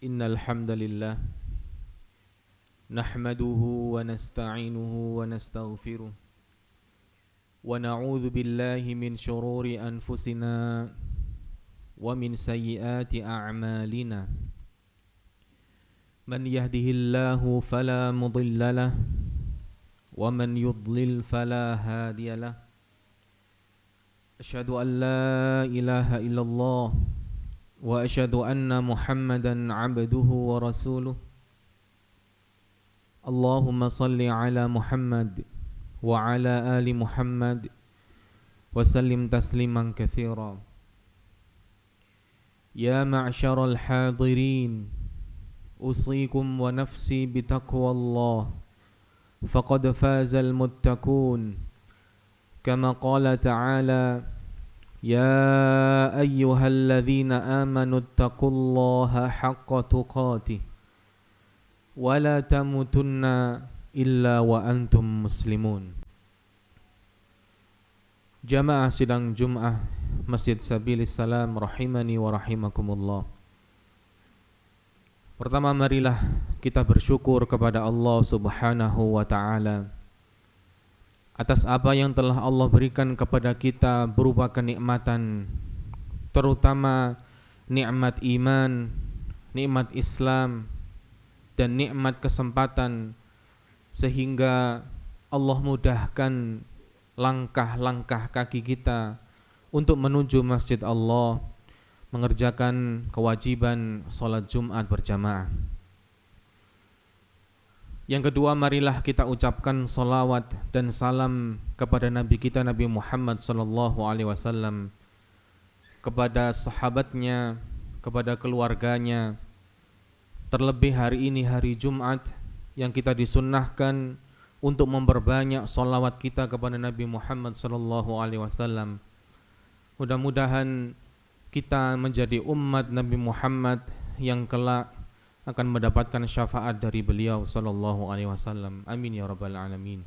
Innal hamdalillah nahmaduhu wa nasta'inuhu wa nastaghfiruh wa na'udzu billahi min shururi anfusina wa min sayyiati a'malina. Man yahdihillahu fala mudilla lahu wa man yudlil fala hadiya lahu. Asyhadu an la ilaha illallah wa asyhadu anna Muhammadan abduhu wa rasuluh. Allahumma salli ala Muhammad wa ala ali Muhammad wa sallim tasliman katsira. Ya ma'syaral hadirin, usikum wa nafsi bitaqwallah, faqad fazal muttaqun. Kama qala ta'ala, ya ayyuhalladzina amanu taqullaha haqqa tuqatih wa la tamutunna illa wa antum muslimun. Jamaah sidang Jum'ah Masjid Sabilis Salam rahimani wa rahimakumullah. Pertama, marilah kita bersyukur kepada Allah Subhanahu wa ta'ala atas apa yang telah Allah berikan kepada kita berupa kenikmatan, terutama nikmat iman, nikmat Islam, dan nikmat kesempatan, sehingga Allah mudahkan langkah-langkah kaki kita untuk menuju masjid Allah, mengerjakan kewajiban sholat Jumat berjamaah. Yang kedua, marilah kita ucapkan salawat dan salam kepada Nabi kita Nabi Muhammad sallallahu alaihi wasallam, kepada sahabatnya, kepada keluarganya. Terlebih hari ini hari Jumat yang kita disunnahkan untuk memperbanyak salawat kita kepada Nabi Muhammad sallallahu alaihi wasallam. Mudah-mudahan kita menjadi umat Nabi Muhammad yang kelak akan mendapatkan syafaat dari beliau sallallahu alaihi wasallam. Amin ya rabbal alamin.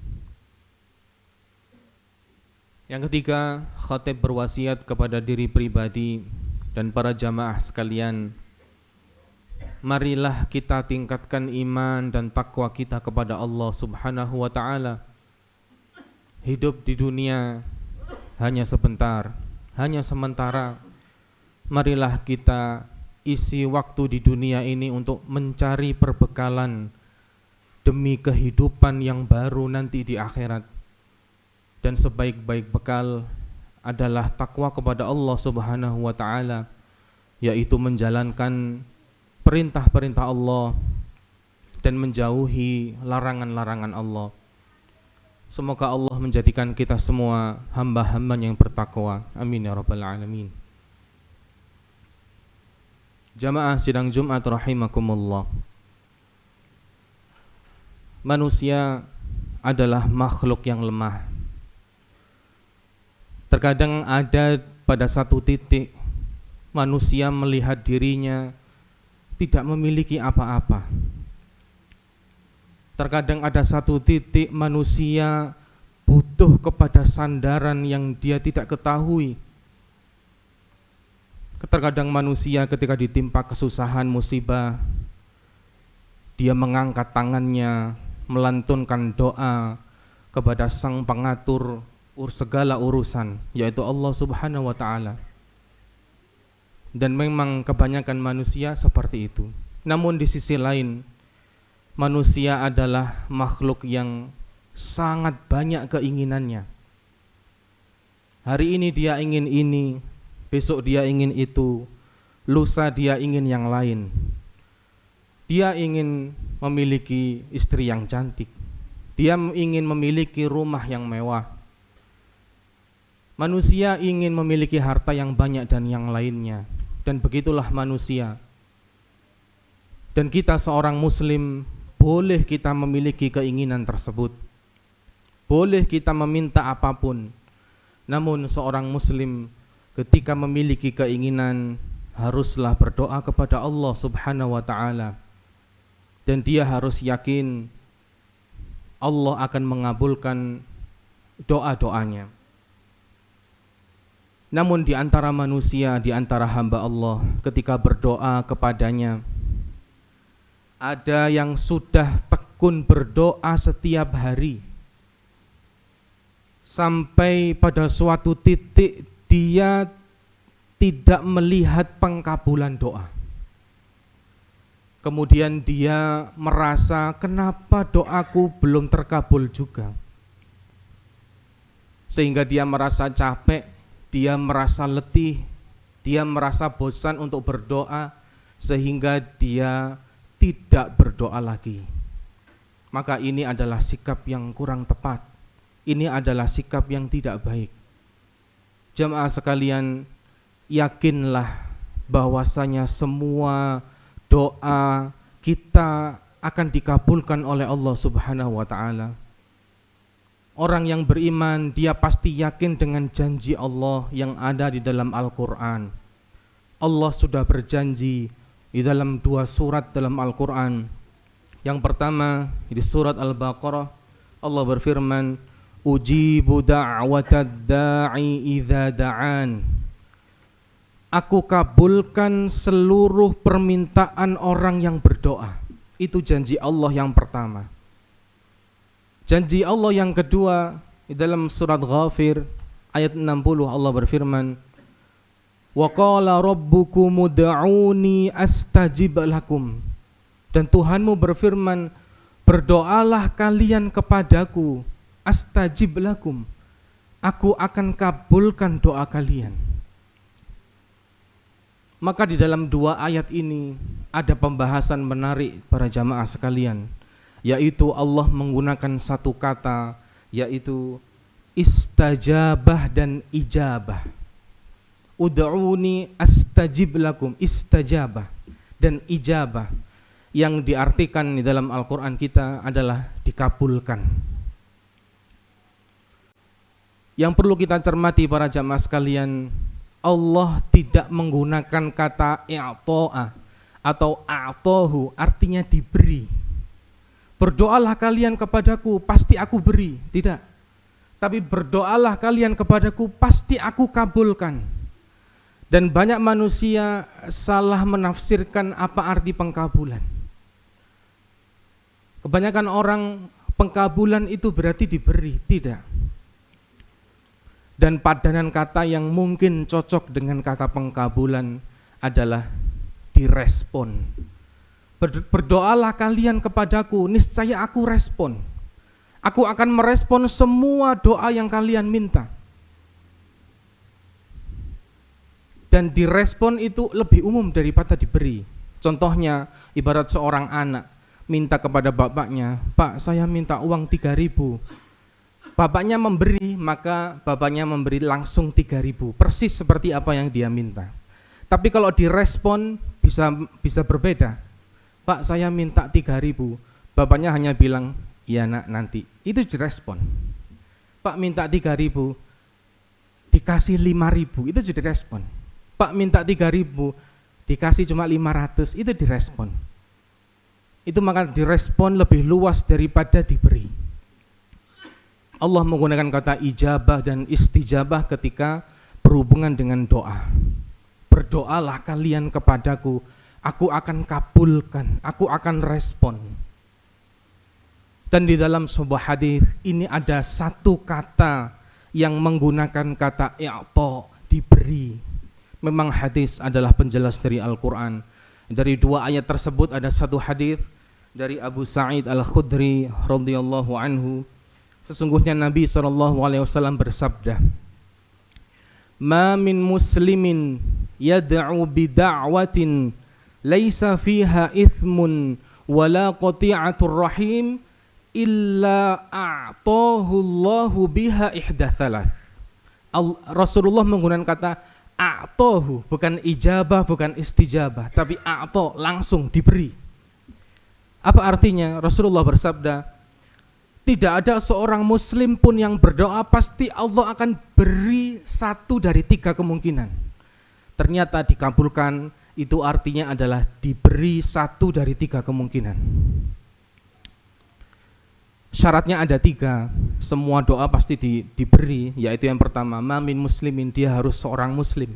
Yang ketiga, khatib berwasiat kepada diri pribadi dan para jamaah sekalian, marilah kita tingkatkan iman dan takwa kita kepada Allah Subhanahu wa ta'ala. Hidup di dunia hanya sebentar, hanya sementara. Marilah kita isi waktu di dunia ini untuk mencari perbekalan demi kehidupan yang baru nanti di akhirat. Dan sebaik-baik bekal adalah takwa kepada Allah Subhanahu wa ta'ala, yaitu menjalankan perintah-perintah Allah dan menjauhi larangan-larangan Allah. Semoga Allah menjadikan kita semua hamba-hamba yang bertakwa. Amin ya rabbal alamin. Jamaah sidang Jumat rahimakumullah. Manusia adalah makhluk yang lemah. Terkadang ada pada satu titik manusia melihat dirinya tidak memiliki apa-apa. Terkadang ada satu titik manusia butuh kepada sandaran yang dia tidak ketahui. Terkadang manusia ketika ditimpa kesusahan, musibah, dia mengangkat tangannya, melantunkan doa kepada sang pengatur segala urusan, yaitu Allah Subhanahu wa ta'ala. Dan memang kebanyakan manusia seperti itu. Namun di sisi lain, manusia adalah makhluk yang sangat banyak keinginannya. Hari ini dia ingin ini, besok dia ingin itu, lusa dia ingin yang lain. Dia ingin memiliki istri yang cantik, dia ingin memiliki rumah yang mewah. Manusia ingin memiliki harta yang banyak dan yang lainnya. Dan begitulah manusia. Dan kita seorang muslim, boleh kita memiliki keinginan tersebut, boleh kita meminta apapun. Namun seorang muslim ketika memiliki keinginan haruslah berdoa kepada Allah Subhanahu wa ta'ala. Dan dia harus yakin Allah akan mengabulkan doa-doanya. Namun di antara manusia, di antara hamba Allah, ketika berdoa kepadanya, ada yang sudah tekun berdoa setiap hari, sampai pada suatu titik dia tidak melihat pengkabulan doa. Kemudian dia merasa, kenapa doaku belum terkabul juga? Sehingga dia merasa capek, dia merasa letih, dia merasa bosan untuk berdoa, sehingga dia tidak berdoa lagi. Maka ini adalah sikap yang kurang tepat. Ini adalah sikap yang tidak baik. Jamaah sekalian, yakinlah bahwasanya semua doa kita akan dikabulkan oleh Allah Subhanahu wa taala. Orang yang beriman dia pasti yakin dengan janji Allah yang ada di dalam Al-Qur'an. Allah sudah berjanji di dalam 2 surat dalam Al-Qur'an. Yang pertama di surat Al-Baqarah, Allah berfirman, "Ujibu da'watad da'i idza da'an." Aku kabulkan seluruh permintaan orang yang berdoa. Itu janji Allah yang pertama. Janji Allah yang kedua di dalam surat Ghafir ayat 60, Allah berfirman, "Wa qala rabbukum ud'uni astajib lakum." Dan Tuhanmu berfirman, berdoalah kalian kepadaku, astajib lakum. Aku akan kabulkan doa kalian. Maka di dalam 2 ayat ini ada pembahasan menarik para jamaah sekalian, yaitu Allah menggunakan satu kata, yaitu istajabah dan ijabah. Ud'uni astajib lakum, istajabah dan ijabah, yang diartikan di dalam Al-Quran kita adalah dikabulkan. Yang perlu kita cermati para jamaah sekalian, Allah tidak menggunakan kata i'to'a atau a'tohu, artinya diberi. Berdoalah kalian kepadaku, pasti aku beri. Tidak. Tapi berdoalah kalian kepadaku, pasti aku kabulkan. Dan banyak manusia salah menafsirkan apa arti pengkabulan. Kebanyakan orang pengkabulan itu berarti diberi. Tidak. Dan padanan kata yang mungkin cocok dengan kata pengkabulan adalah direspon. Berdoalah kalian kepadaku, niscaya aku respon. Aku akan merespon semua doa yang kalian minta. Dan direspon itu lebih umum daripada diberi. Contohnya, ibarat seorang anak minta kepada bapaknya, "Pak, saya minta uang 3.000. Bapaknya memberi, maka bapaknya memberi langsung 3.000, persis seperti apa yang dia minta. Tapi kalau direspon bisa berbeda. "Pak, saya minta 3.000. Bapaknya hanya bilang, "Ya nak, nanti." Itu direspon. "Pak, minta 3.000, dikasih 5.000." Itu juga direspon. "Pak, minta 3.000, dikasih cuma 500." Itu direspon. Itu maka direspon lebih luas daripada diberi. Allah menggunakan kata ijabah dan istijabah ketika berhubungan dengan doa. Berdoalah kalian kepadaku, aku akan kabulkan, aku akan respon. Dan di dalam sebuah hadis ini ada satu kata yang menggunakan kata i'ta, diberi. Memang hadis adalah penjelas dari Al-Quran. Dari 2 ayat tersebut ada satu hadis dari Abu Sa'id Al-Khudri radhiyallahu anhu. Sesungguhnya Nabi SAW bersabda, "Ma min muslimin yad'u bida'watin laisa fiha ithmun wala qati'atur rahim illa a'tahu Allahu biha ihda thalath." Rasulullah menggunakan kata a'tahu, bukan ijabah, bukan istijabah, tapi a'ta, langsung diberi. Apa artinya? Rasulullah bersabda, tidak ada seorang muslim pun yang berdoa pasti Allah akan beri 1 dari 3 kemungkinan. Ternyata dikabulkan, itu artinya adalah diberi 1 dari 3 kemungkinan. Syaratnya ada 3, semua doa pasti diberi, yaitu yang pertama, ma min muslimin, dia harus seorang muslim,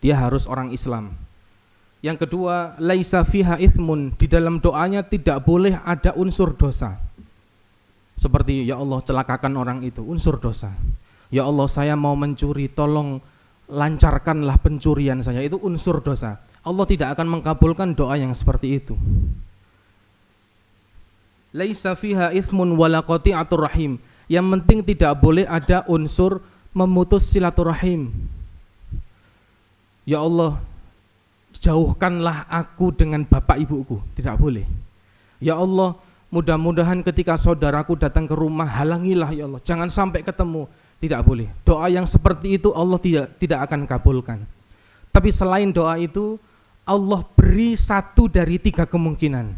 dia harus orang Islam. Yang kedua, laisa fiha ithmun, di dalam doanya tidak boleh ada unsur dosa. Seperti ya Allah celakakan orang itu, unsur dosa. Ya Allah saya mau mencuri, tolong lancarkanlah pencurian saya, itu unsur dosa. Allah tidak akan mengabulkan doa yang seperti itu. Laisa fiha ithmun wala qati'atur rahim. Yang penting tidak boleh ada unsur memutus silaturahim. Ya Allah, jauhkanlah aku dengan bapak ibuku, tidak boleh. Ya Allah, mudah-mudahan ketika saudaraku datang ke rumah, halangilah ya Allah, jangan sampai ketemu, tidak boleh. Doa yang seperti itu Allah tidak akan kabulkan. Tapi selain doa itu, Allah beri satu dari tiga kemungkinan.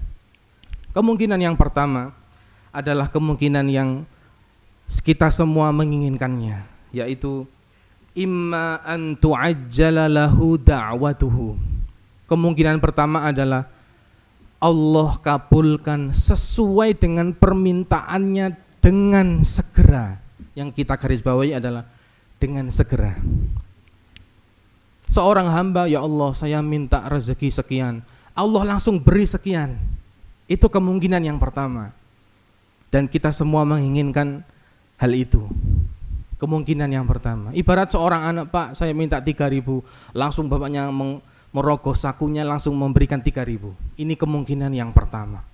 Kemungkinan yang pertama adalah kemungkinan yang kita semua menginginkannya, yaitu imma an tu'ajjala lahu da'watuhu. Kemungkinan pertama adalah Allah kabulkan sesuai dengan permintaannya dengan segera. Yang kita garis bawahi adalah dengan segera. Seorang hamba, ya Allah saya minta rezeki sekian, Allah langsung beri sekian. Itu kemungkinan yang pertama. Dan kita semua menginginkan hal itu. Kemungkinan yang pertama. Ibarat seorang anak, Pak saya minta 3.000, langsung bapaknya merogoh sakunya langsung memberikan 3.000. Ini kemungkinan yang pertama.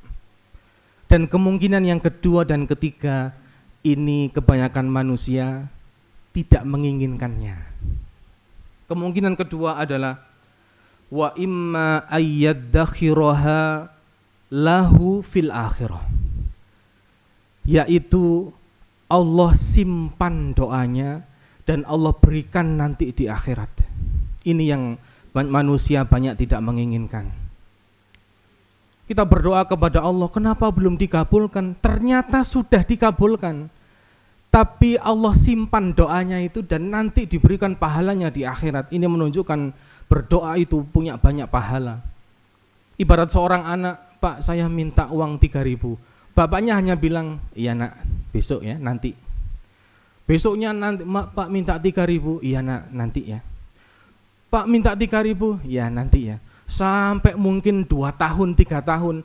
Dan kemungkinan yang kedua dan ketiga, ini kebanyakan manusia tidak menginginkannya. Kemungkinan kedua adalah wa imma ayyaddakhiraha lahu fil akhirah, yaitu Allah simpan doanya dan Allah berikan nanti di akhirat. Ini yang manusia banyak tidak menginginkan. Kita berdoa kepada Allah, kenapa belum dikabulkan? Ternyata sudah dikabulkan, tapi Allah simpan doanya itu dan nanti diberikan pahalanya di akhirat. Ini menunjukkan berdoa itu punya banyak pahala. Ibarat seorang anak, Pak saya minta uang 3.000, bapaknya hanya bilang, iya nak besok ya nanti. Besoknya nanti, Pak minta 3.000, iya nak nanti ya. Pak minta 3.000, ya nanti ya. Sampai mungkin 2 tahun, 3 tahun,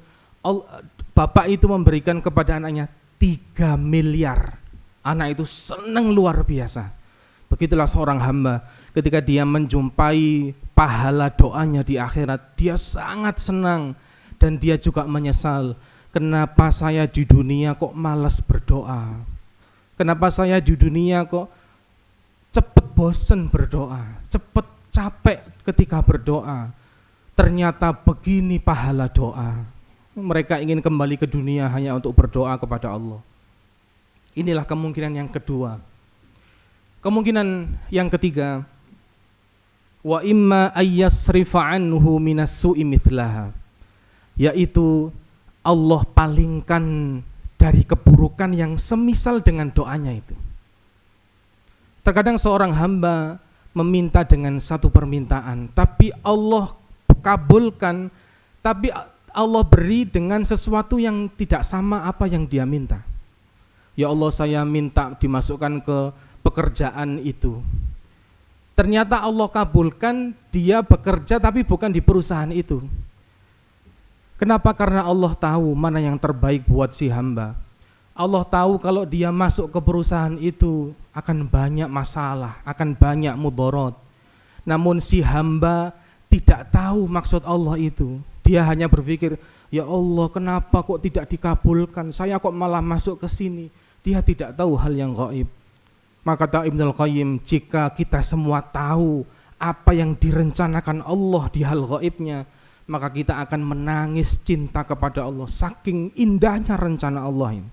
bapak itu memberikan kepada anaknya 3 miliar. Anak itu senang luar biasa. Begitulah seorang hamba, ketika dia menjumpai pahala doanya di akhirat, dia sangat senang. Dan dia juga menyesal, kenapa saya di dunia kok malas berdoa? Kenapa saya di dunia kok cepat bosan berdoa, cepat capek ketika berdoa? Ternyata begini pahala doa. Mereka ingin kembali ke dunia hanya untuk berdoa kepada Allah. Inilah kemungkinan yang kedua. Kemungkinan yang ketiga, wa imma ayyasrifa anhu minas su'i mithlaha, yaitu Allah palingkan dari keburukan yang semisal dengan doanya itu. Terkadang seorang hamba meminta dengan satu permintaan, tapi Allah kabulkan, tapi Allah beri dengan sesuatu yang tidak sama apa yang dia minta. Ya Allah saya minta dimasukkan ke pekerjaan itu. Ternyata Allah kabulkan, dia bekerja tapi bukan di perusahaan itu. Kenapa? Karena Allah tahu mana yang terbaik buat si hamba. Allah tahu kalau dia masuk ke perusahaan itu akan banyak masalah, akan banyak mudarat. Namun si hamba tidak tahu maksud Allah itu. Dia hanya berpikir, ya Allah kenapa kok tidak dikabulkan, saya kok malah masuk ke sini. Dia tidak tahu hal yang gaib. Maka kata Ibnul Qayyim, jika kita semua tahu apa yang direncanakan Allah di hal gaibnya, maka kita akan menangis cinta kepada Allah, saking indahnya rencana Allah ini.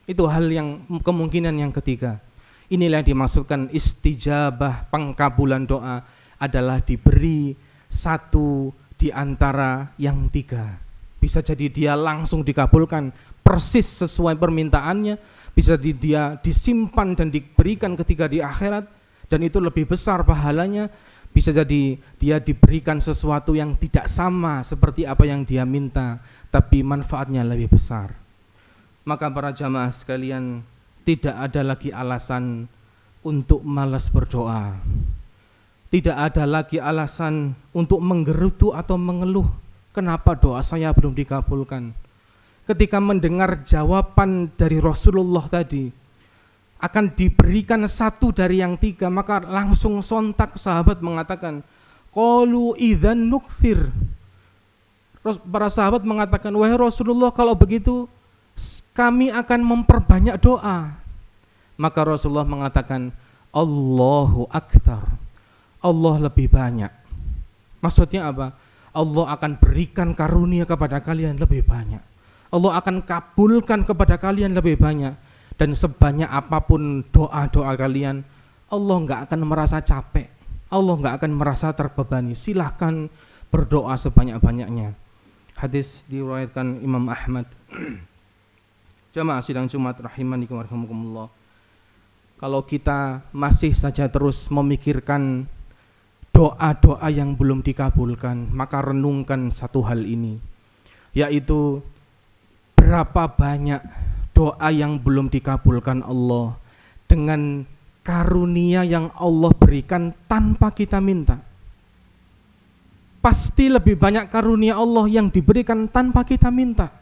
Itu hal yang kemungkinan yang ketiga. Inilah yang dimaksudkan istijabah, pengkabulan doa adalah diberi satu di antara yang tiga. Bisa jadi dia langsung dikabulkan persis sesuai permintaannya, bisa dia disimpan dan diberikan ketika di akhirat, dan itu lebih besar pahalanya. Bisa jadi dia diberikan sesuatu yang tidak sama seperti apa yang dia minta, tapi manfaatnya lebih besar. Maka para jamaah sekalian, tidak ada lagi alasan untuk malas berdoa. Tidak ada lagi alasan untuk menggerutu atau mengeluh, kenapa doa saya belum dikabulkan. Ketika mendengar jawaban dari Rasulullah tadi, akan diberikan satu dari yang tiga, maka langsung sontak sahabat mengatakan, qalu idzan nukthir. Para sahabat mengatakan, wahai Rasulullah, kalau begitu kami akan memperbanyak doa. Maka Rasulullah mengatakan, Allahu aktsar, Allah lebih banyak. Maksudnya apa? Allah akan berikan karunia kepada kalian lebih banyak. Allah akan kabulkan kepada kalian lebih banyak. Dan sebanyak apapun doa-doa kalian, Allah enggak akan merasa capek, Allah enggak akan merasa terbebani. Silahkan berdoa sebanyak-banyaknya. Hadis diriwayatkan Imam Ahmad. Jamaah sidang Jumat rahimani wa rahimakumullah. Kalau kita masih saja terus memikirkan doa-doa yang belum dikabulkan, maka renungkan satu hal ini, yaitu berapa banyak doa yang belum dikabulkan Allah dengan karunia yang Allah berikan tanpa kita minta. Pasti lebih banyak karunia Allah yang diberikan tanpa kita minta.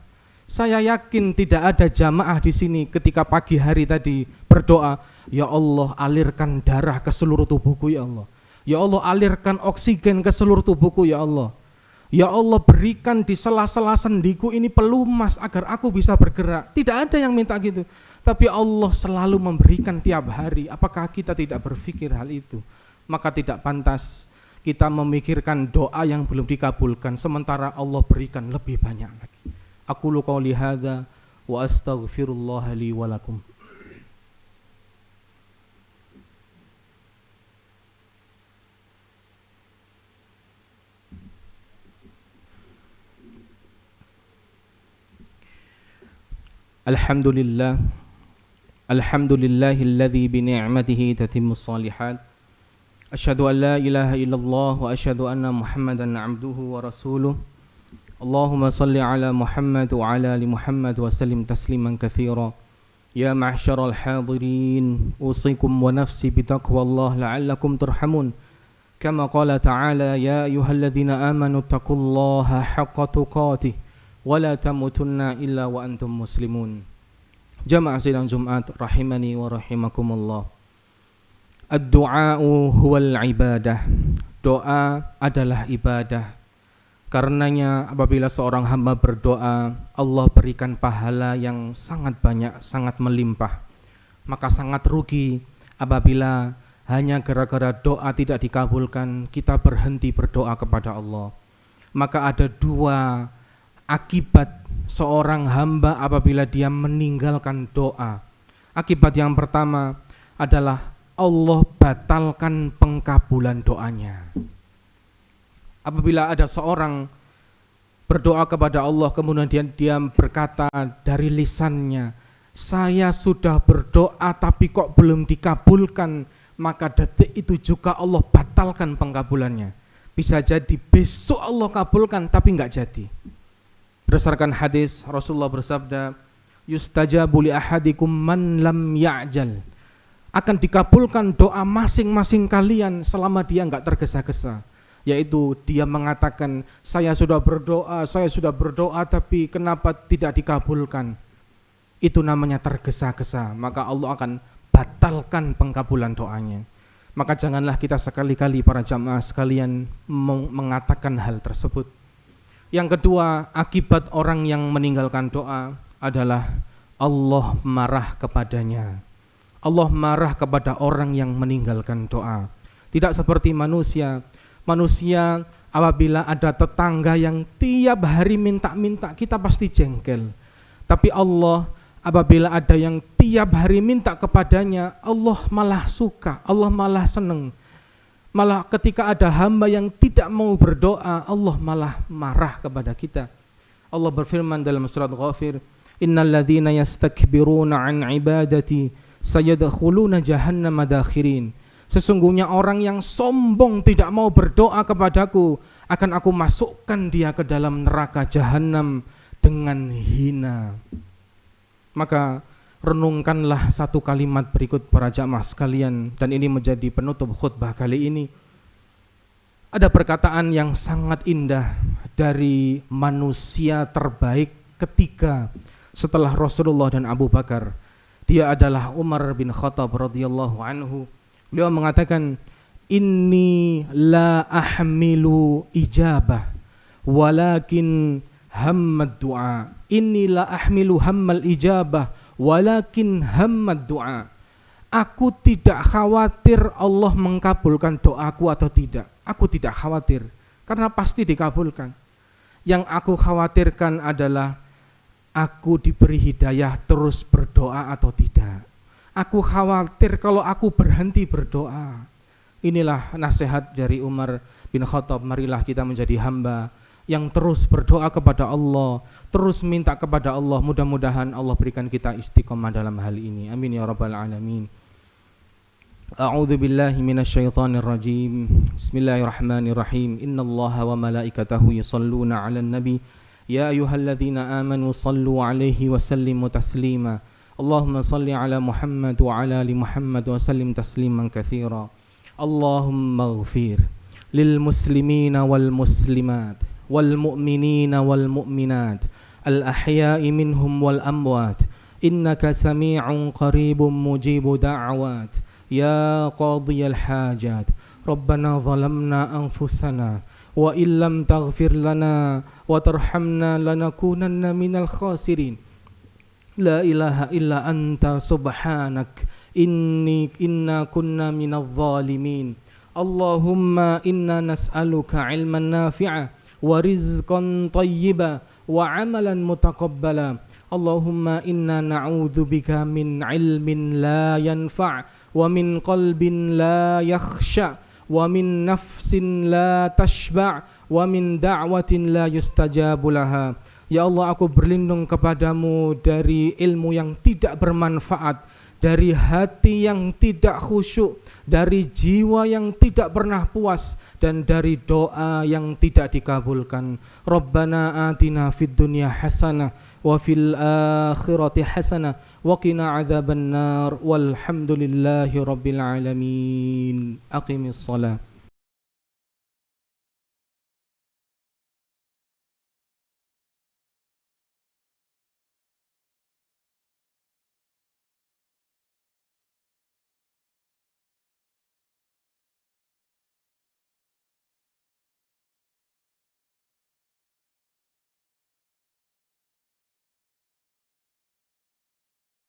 Saya yakin tidak ada jamaah di sini ketika pagi hari tadi berdoa, ya Allah alirkan darah ke seluruh tubuhku ya Allah. Ya Allah alirkan oksigen ke seluruh tubuhku ya Allah. Ya Allah berikan di sela-sela sendiku ini pelumas agar aku bisa bergerak. Tidak ada yang minta gitu. Tapi Allah selalu memberikan tiap hari. Apakah kita tidak berpikir hal itu? Maka tidak pantas kita memikirkan doa yang belum dikabulkan sementara Allah berikan lebih banyak lagi. Aqulu qouli hadza wa astaghfirullah li wa lakum. Alhamdulillah, alhamdulillahilladzi bi ni'matihi tatimmus shalihat. Asyhadu an la ilaha illallah wa asyhadu anna Muhammadan 'abduhu wa rasuluh. Allahumma salli ala Muhammad wa ala ali Muhammad wa sallim tasliman katsira. Ya ma'syaral hadirin, usikum wa nafsi bi taqwallah la'allakum turhamun. Kama qala ta'ala, ya ayyuhalladzina amanu taqullaha haqqa tuqatih wala tamutunna illa wa antum muslimun. Jamaah sidang Jumat rahimani wa rahimakumullah. Ad-du'a'u huwal ibadah. Doa adalah ibadah. Karenanya apabila seorang hamba berdoa, Allah berikan pahala yang sangat banyak, sangat melimpah. Maka sangat rugi apabila hanya gara-gara doa tidak dikabulkan kita berhenti berdoa kepada Allah. Maka ada dua akibat seorang hamba apabila dia meninggalkan doa. Akibat yang pertama adalah Allah batalkan pengkabulan doanya. Apabila ada seorang berdoa kepada Allah kemudian dia berkata dari lisannya, saya sudah berdoa tapi kok belum dikabulkan, maka detik itu juga Allah batalkan pengkabulannya. Bisa jadi besok Allah kabulkan tapi enggak jadi. Berdasarkan hadis Rasulullah bersabda, yustajabu li ahadikum man lam ya'jal. Akan dikabulkan doa masing-masing kalian selama dia enggak tergesa-gesa. Yaitu dia mengatakan, saya sudah berdoa tapi kenapa tidak dikabulkan? Itu namanya tergesa-gesa, maka Allah akan batalkan pengkabulan doanya. Maka janganlah kita sekali-kali para jamaah sekalian mengatakan hal tersebut. Yang kedua, akibat orang yang meninggalkan doa adalah Allah marah kepadanya. Allah marah kepada orang yang meninggalkan doa. Tidak seperti manusia. Manusia apabila ada tetangga yang tiap hari minta-minta, kita pasti jengkel. Tapi Allah apabila ada yang tiap hari minta kepadanya, Allah malah suka, Allah malah senang. Malah ketika ada hamba yang tidak mau berdoa, Allah malah marah kepada kita. Allah berfirman dalam surat Ghafir, innal ladzina yastakbiruna an ibadati sayadkhuluna jahannama dakhirin. Sesungguhnya orang yang sombong tidak mau berdoa kepadaku, akan aku masukkan dia ke dalam neraka jahanam dengan hina. Maka renungkanlah satu kalimat berikut para jamaah sekalian, dan ini menjadi penutup khutbah kali ini. Ada perkataan yang sangat indah dari manusia terbaik ketiga setelah Rasulullah dan Abu Bakar. Dia adalah Umar bin Khattab radhiyallahu anhu. Beliau mengatakan, inni la ahmilu ijabah walakin hammad du'a. Inni la ahmilu hammal ijabah walakin hammad du'a. Aku tidak khawatir Allah mengkabulkan doaku atau tidak. Aku tidak khawatir, karena pasti dikabulkan. Yang aku khawatirkan adalah aku diberi hidayah terus berdoa atau tidak. Aku khawatir kalau aku berhenti berdoa. Inilah nasihat dari Umar bin Khattab. Marilah kita menjadi hamba yang terus berdoa kepada Allah, terus minta kepada Allah. Mudah-mudahan Allah berikan kita istiqomah dalam hal ini. Amin ya rabbal alamin. A'udzu billahi minasyaitonir rajim. Bismillahirrahmanirrahim. Innallaha wa malaikatahu yusholluna 'alan nabi. Ya ayyuhalladzina amanu shallu 'alaihi wa sallimu taslima. Allahumma shalli 'ala Muhammad wa 'ala ali Muhammad wa sallim tasliman katsira. Allahumma ighfir lil muslimina wal muslimat wal mu'minina wal mu'minat al ahya'i minhum wal amwat. Innaka sami'un qaribun mujibu da'awat. Ya qadiyal hajat. Rabbana zalamna anfusana wa illam taghfir lana wa tarhamna lanakunanna minal khasirin. La ilaha illa anta subhanak inna kunna minadh dhalimin. Allahumma inna nas'aluka ilman nafi'a wa rizqan tayyiba wa amalan mutaqabbala. Allahumma inna na'udzubika min ilmin la yanfa' wa min qalbin la yakhsha wa min nafsin la tashba' wa min da'watin la yustajabu laha. Ya Allah, aku berlindung kepadamu dari ilmu yang tidak bermanfaat, dari hati yang tidak khusyuk, dari jiwa yang tidak pernah puas, dan dari doa yang tidak dikabulkan. Rabbana atina fid dunya hasanah wa fil akhirati hasanah wa qina adzabannar. Walhamdulillahi rabbil alamin. Aqimis shalah.